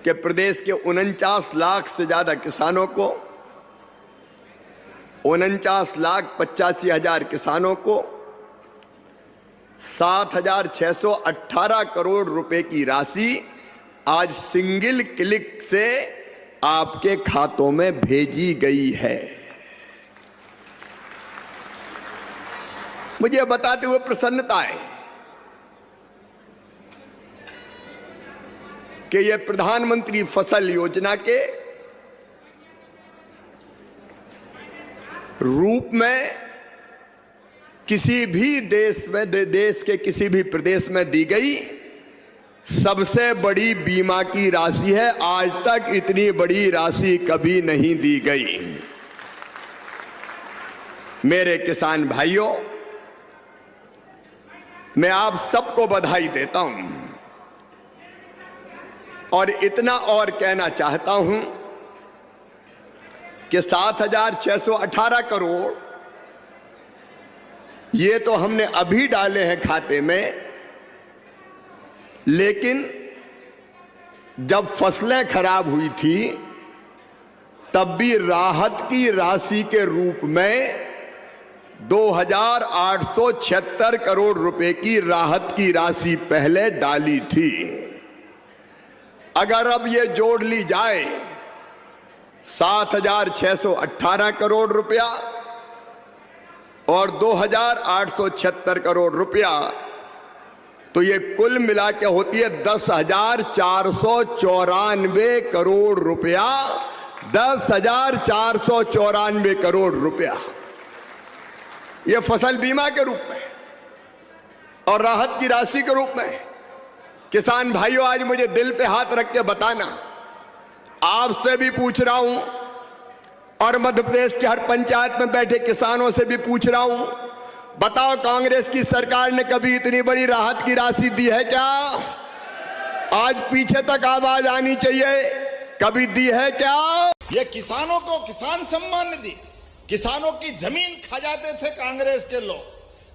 कि प्रदेश के 49 लाख से ज्यादा किसानों को, 49,85,000 किसानों को 7,618 करोड़ रुपए की राशि आज सिंगल क्लिक से आपके खातों में भेजी गई है। मुझे बताते हुए प्रसन्नता है कि यह प्रधानमंत्री फसल योजना के रूप में किसी भी देश के किसी भी प्रदेश में दी गई सबसे बड़ी बीमा की राशि है। आज तक इतनी बड़ी राशि कभी नहीं दी गई। मेरे किसान भाइयों, मैं आप सबको बधाई देता हूं और इतना और कहना चाहता हूं कि 7,618 करोड़ ये तो हमने अभी डाले हैं खाते में, लेकिन जब फसलें खराब हुई थी तब भी राहत की राशि के रूप में 2,876 करोड़ रुपए की राहत की राशि पहले डाली थी। अगर अब ये जोड़ ली जाए 7,618 करोड़ रुपया और 2,876 करोड़ रुपया, तो ये कुल मिला के होती है 10,494 करोड़ रुपया। 10,494 करोड़ रुपया ये फसल बीमा के रूप में और राहत की राशि के रूप में। किसान भाइयों, आज मुझे दिल पे हाथ रख के बताना, आपसे भी पूछ रहा हूं और मध्य प्रदेश के हर पंचायत में बैठे किसानों से भी पूछ रहा हूं, बताओ कांग्रेस की सरकार ने कभी इतनी बड़ी राहत की राशि दी है क्या? आज पीछे तक आवाज आनी चाहिए, कभी दी है क्या? ये किसानों को किसान सम्मान निधि, किसानों की जमीन खा जाते थे कांग्रेस के लोग,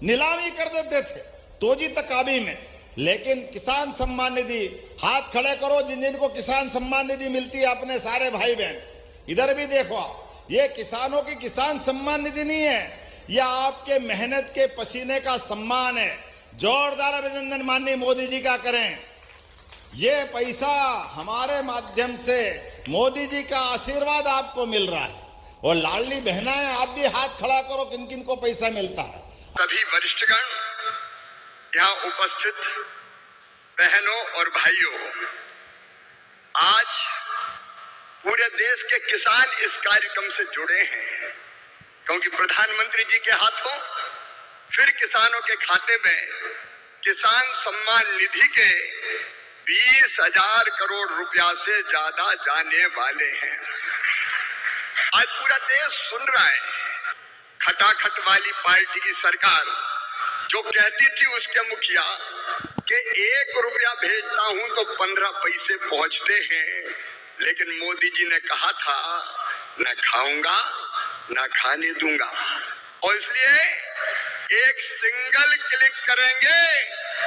नीलामी कर देते थे तोजी तकाबी में। लेकिन किसान सम्मान निधि, हाथ खड़े करो जिन जिनको किसान सम्मान निधि मिलती है, अपने सारे भाई बहन इधर भी देखो। ये किसानों की किसान सम्मान निधि नहीं है, यह आपके मेहनत के पसीने का सम्मान है। जोरदार अभिनंदन माननीय मोदी जी का करें। ये पैसा हमारे माध्यम से मोदी जी का आशीर्वाद आपको मिल रहा है। और लाडली बहनाएं, आप भी हाथ खड़ा करो किन किन को पैसा मिलता है। सभी वरिष्ठगण, यहाँ उपस्थित बहनों और भाइयों, आज पूरे देश के किसान इस कार्यक्रम से जुड़े हैं, क्योंकि प्रधानमंत्री जी के हाथों फिर किसानों के खाते में किसान सम्मान निधि के 20,000 करोड़ रुपया से ज्यादा जाने वाले हैं। आज पूरा देश सुन रहा है, खटाखट वाली पार्टी की सरकार जो कहती थी उसके मुखिया कि 1 रुपया भेजता हूं तो 15 पैसे पहुंचते हैं, लेकिन मोदी जी ने कहा था न खाऊंगा न खाने दूंगा। और इसलिए एक सिंगल क्लिक करेंगे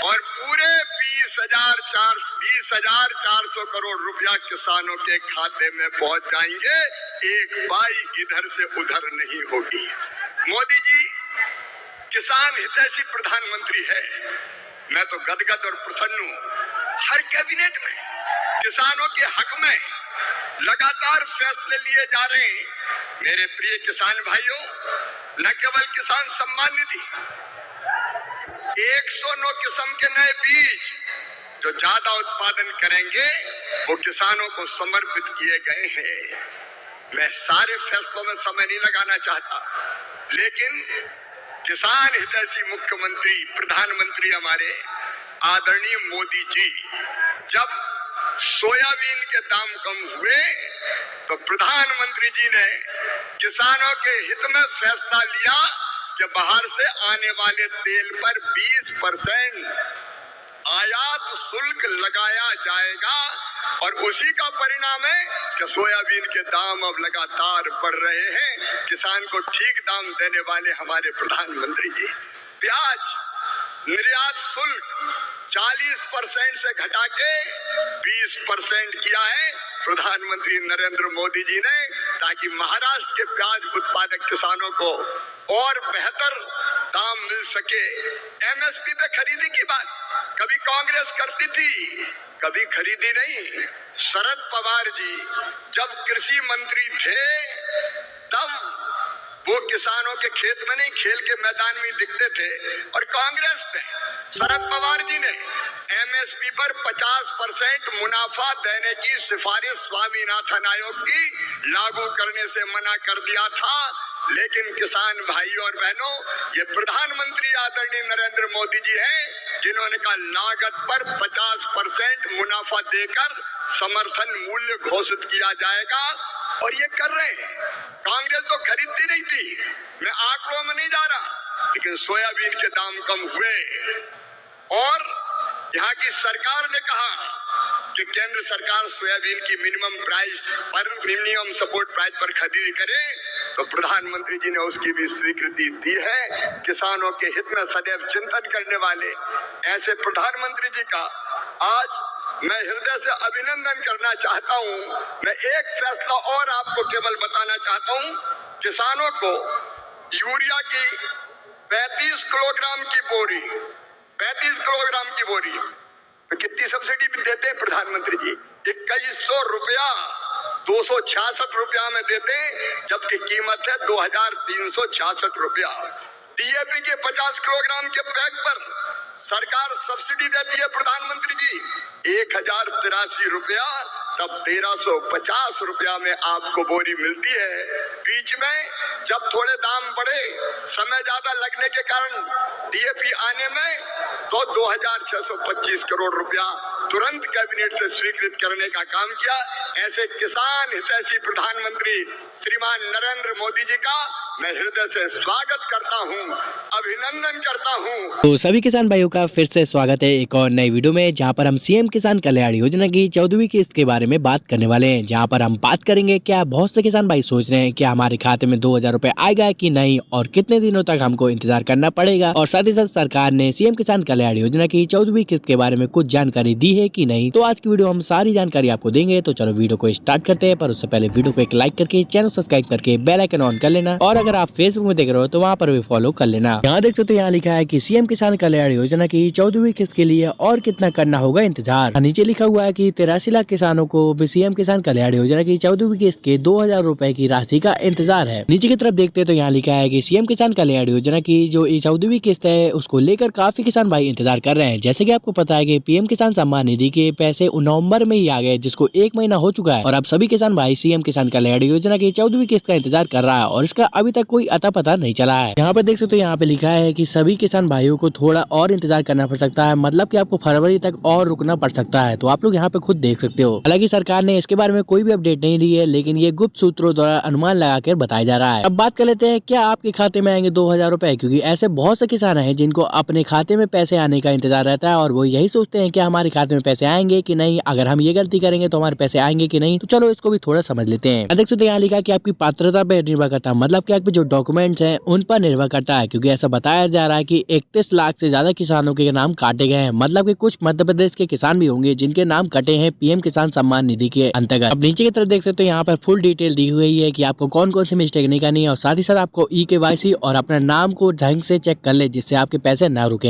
और पूरे 20,400 करोड़ रुपया किसानों के खाते में पहुंच जाएंगे। एक पाई इधर से उधर नहीं होगी। मोदी जी किसान हितैषी प्रधानमंत्री है। मैं तो गदगद और प्रसन्न हूं। हर कैबिनेट में किसानों के हक में लगातार फैसले लिए जा रहे हैं। मेरे प्रिय किसान भाइयों, न केवल किसान सम्मान निधि, 109 किस्म के नए बीज जो ज्यादा उत्पादन करेंगे वो किसानों को समर्पित किए गए हैं। मैं सारे फैसलों में समय नहीं लगाना चाहता, लेकिन किसान हितैषी मुख्यमंत्री प्रधानमंत्री हमारे आदरणीय मोदी जी जब सोयाबीन के दाम कम हुए तो प्रधानमंत्री जी ने किसानों के हित में फैसला लिया कि बाहर से आने वाले तेल पर 20% आयात शुल्क लगाया जाएगा। और उसी का परिणाम है कि सोयाबीन के दाम अब लगातार बढ़ रहे हैं। किसान को ठीक दाम देने वाले हमारे प्रधानमंत्री जी। प्याज निर्यात शुल्क 40% से घटा के 20% किया है प्रधानमंत्री नरेंद्र मोदी जी ने, ताकि महाराष्ट्र के प्याज उत्पादक किसानों को और बेहतर दाम मिल सके। एमएसपी पे खरीदी की बात कभी कांग्रेस करती थी, कभी खरीदी नहीं। शरद पवार जी जब कृषि मंत्री थे तब वो किसानों के खेत में नहीं, खेल के मैदान में दिखते थे। और कांग्रेस ने, शरद पवार जी ने एमएसपी पर 50% मुनाफा देने की सिफारिश स्वामीनाथन आयोग की लागू करने से मना कर दिया था। लेकिन किसान भाइयों और बहनों, ये प्रधानमंत्री आदरणीय नरेंद्र मोदी जी हैं जिन्होंने कहा लागत पर 50% मुनाफा देकर समर्थन मूल्य घोषित किया जाएगा, और ये कर रहे हैं। कांग्रेस तो खरीदती नहीं थी, मैं आंकड़ों में नहीं जा रहा, लेकिन सोयाबीन के दाम कम हुए और यहाँ की सरकार ने कहा कि केंद्र सरकार सोयाबीन की मिनिमम सपोर्ट प्राइस पर खरीदी करे, तो प्रधानमंत्री जी ने उसकी भी स्वीकृति दी है। किसानों के हित में सदैव चिंतन करने वाले ऐसे प्रधानमंत्री जी का आज मैं हृदय से अभिनंदन करना चाहता हूं। मैं एक फैसला और आपको केवल बताना चाहता हूं, किसानों को यूरिया की 35 किलोग्राम की बोरी, 35 किलोग्राम की बोरी तो कितनी सब्सिडी भी देते हैं प्रधानमंत्री जी? 2100 रुपया 266 रुपया में देते हैं, जबकि कीमत है 2366 रुपया। डीएपी के 50 किलोग्राम के बैग पर सरकार सब्सिडी देती है प्रधानमंत्री जी 1083 रुपया, तब 1350 रुपया में आपको बोरी मिलती है। बीच में जब थोड़े दाम बढ़े, समय ज्यादा लगने के कारण डीएपी आने में, तो 2625 करोड़ रुपया तुरंत कैबिनेट से स्वीकृत करने का काम किया। ऐसे किसान हितैषी प्रधानमंत्री श्रीमान नरेंद्र मोदी जी का मैं हृदय से स्वागत करता हूं, अभिनंदन करता हूं। तो सभी किसान भाइयों का फिर से स्वागत है एक और नई वीडियो में, जहां पर हम सीएम किसान कल्याण योजना की 14वीं किस्त के बारे में बात करने वाले हैं। जहां पर हम बात करेंगे क्या बहुत से किसान भाई सोच रहे हैं कि हमारे खाते में 2000 रुपए आएगा कि नहीं, और कितने दिनों तक हमको इंतजार करना पड़ेगा, और साथ ही साथ सरकार ने सीएम किसान कल्याण योजना की 14वीं किस्त के बारे में कुछ जानकारी दी है कि नहीं। तो आज की वीडियो हम सारी जानकारी आपको देंगे। तो चलो वीडियो को स्टार्ट करते हैं, पर उससे पहले वीडियो को एक लाइक करके चैनल सब्सक्राइब करके बेल आइकन ऑन कर लेना, और अगर आप फेसबुक में देख रहे हो तो वहाँ पर भी फॉलो कर लेना। यहाँ देख सकते हो, यहाँ लिखा है कि सीएम किसान कल्याण योजना की 14वीं किस्त के लिए और कितना करना होगा इंतजार। नीचे लिखा हुआ है कि 83 लाख किसानों को सीएम किसान कल्याण योजना की 14वीं किस्त के 2000 रुपए की राशि का इंतजार है। नीचे की तरफ देखते हैं तो यहाँ लिखा है कि सीएम किसान कल्याण योजना की जो 14वीं किस्त है उसको लेकर काफी किसान भाई इंतजार कर रहे हैं। जैसे कि आपको पता है कि पीएम किसान सम्मान निधि के पैसे नवंबर में ही आ गए, जिसको 1 महीना हो चुका है, और अब सभी किसान भाई सीएम किसान कल्याण योजना की 14वीं किस्त का इंतजार कर रहा है, और इसका अभी तक कोई अता पता नहीं चला है। यहाँ पर देख सकते हो, यहाँ पे लिखा है कि सभी किसान भाइयों को थोड़ा और इंतजार करना पड़ सकता है, मतलब कि आपको फरवरी तक और रुकना पड़ सकता है। तो आप लोग यहाँ पे खुद देख सकते हो। हालांकि सरकार ने इसके बारे में कोई भी अपडेट नहीं दी है, लेकिन ये गुप्त सूत्रों द्वारा अनुमान लगाकर बताया जा रहा है। अब बात कर लेते हैं, क्या आपके खाते में आएंगे 2000 रुपए, क्योंकि ऐसे बहुत से किसान हैं जिनको अपने खाते में पैसे आने का इंतजार रहता है, और वो यही सोचते हैं कि हमारे खाते में पैसे आएंगे कि नहीं, अगर हम ये गलती करेंगे तो हमारे पैसे आएंगे कि नहीं। तो चलो इसको भी थोड़ा समझ लेते हैं। देख सकते हैं, यहाँ लिखा कि आपकी पात्रता पर निर्भर करता है, मतलब कि आपके जो डॉक्यूमेंट्स हैं उन पर निर्भर करता है, क्योंकि ऐसा बताया जा रहा है कि 31 लाख से ज्यादा किसानों के नाम काटे गए हैं। मतलब कि कुछ मध्य प्रदेश के किसान भी होंगे जिनके नाम कटे हैं पीएम किसान सम्मान निधि के अंतर्गत। अब नीचे की तरफ देख सकते हो, यहाँ पर फुल डिटेल दी हुई है कि आपको कौन कौन सी मिस्टेक नहीं करनी है, और साथ ही साथ आपको ई-KYC और अपना नाम को ढंग से चेक कर ले, जिससे आपके पैसे ना रुके।